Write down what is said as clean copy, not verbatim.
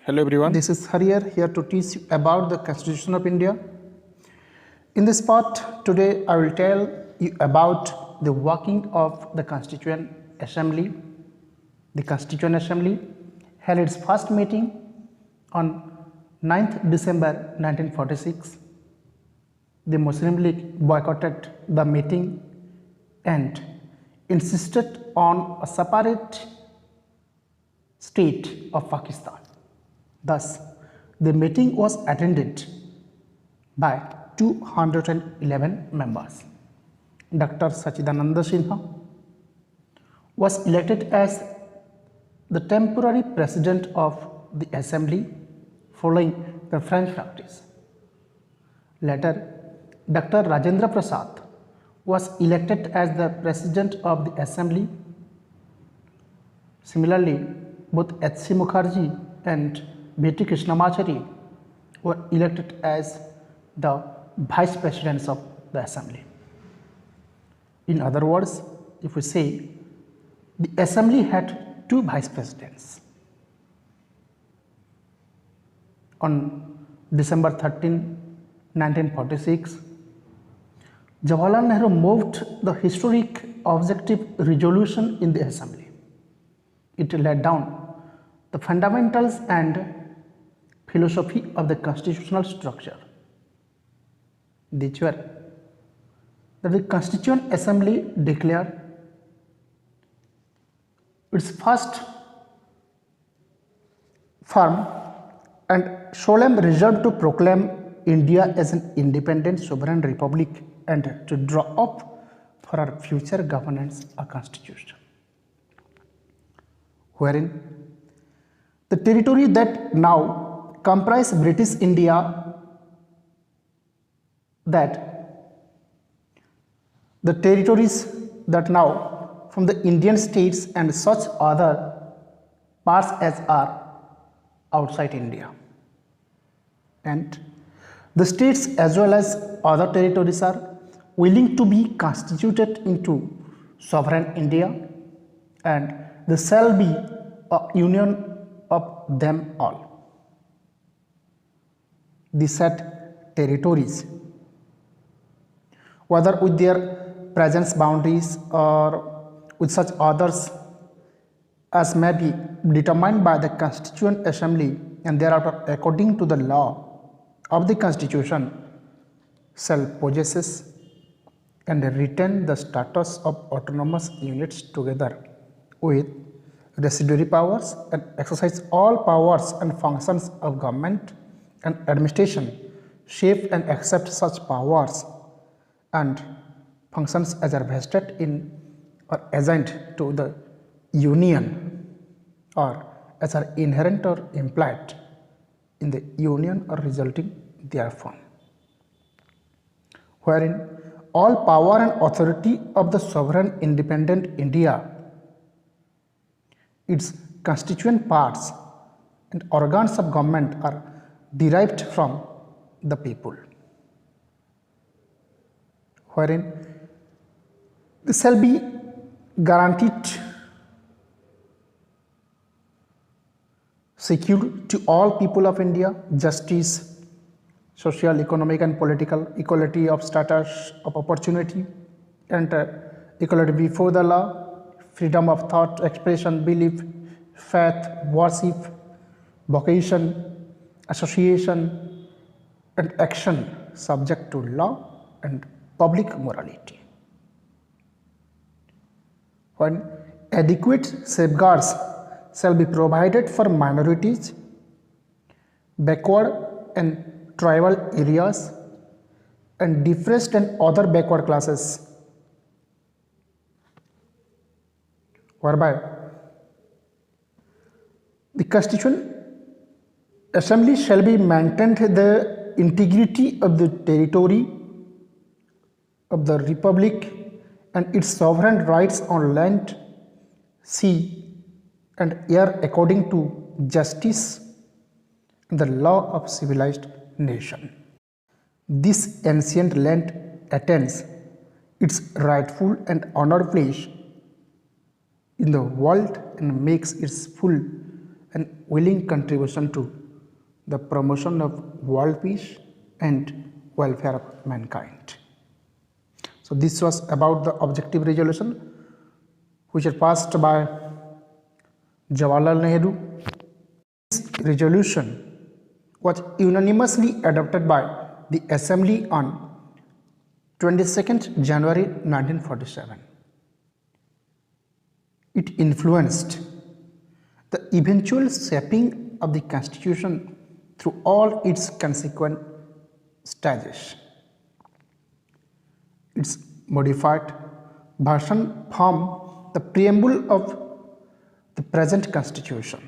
Hello everyone. This is Harrier here to teach you about the Constitution of India. In this part today I will tell you about the working of the Constituent Assembly. The Constituent Assembly held its first meeting on 9th December 1946. The Muslim League boycotted the meeting and insisted on a separate state of Pakistan. Thus, the meeting was attended by 211 members. Dr. Sachidananda Sinha was elected as the temporary president of the assembly following the French practice. Later, Dr. Rajendra Prasad was elected as the president of the assembly. Similarly, both H.C. Mukherjee and B.T. Krishnamachari were elected as the vice presidents of the assembly. In other words, if we say the assembly had two vice presidents. On December 13, 1946, Jawaharlal Nehru moved the historic objective resolution in the assembly. It laid down the fundamentals and philosophy of the constitutional structure. These were that the Constituent Assembly declared its first firm and solemn resolve to proclaim India as an independent sovereign republic and to draw up for our future governance a constitution, wherein the territory that now comprise British India, that the territories that now from the Indian states and such other parts as are outside India, and the states as well as other territories are willing to be constituted into sovereign India, and there shall be a union of them all. The said territories, whether with their presence boundaries or with such others as may be determined by the Constituent Assembly and thereafter according to the law of the Constitution, shall possess and retain the status of autonomous units together with residuary powers and exercise all powers and functions of government and administration, shape and accept such powers and functions as are vested in or assigned to the union or as are inherent or implied in the union or resulting therefrom, wherein all power and authority of the sovereign independent India, its constituent parts and organs of government are derived from the people, wherein this shall be guaranteed secured to all people of India justice, social, economic and political equality of status of opportunity and equality before the law, freedom of thought, expression, belief, faith, worship, vocation, association and action subject to law and public morality. When adequate safeguards shall be provided for minorities, backward and tribal areas and depressed and other backward classes, whereby the Constituent Assembly shall be maintained the integrity of the territory of the Republic and its sovereign rights on land, sea and air according to justice and the law of civilized nation. This ancient land attains its rightful and honored place in the world and makes its full and willing contribution to the promotion of world peace and welfare of mankind. So this was about the objective resolution which are passed by Jawaharlal Nehru. This resolution was unanimously adopted by the Assembly on 22nd January 1947. It influenced the eventual shaping of the Constitution through all its consequent stages. Its modified version formed the preamble of the present Constitution.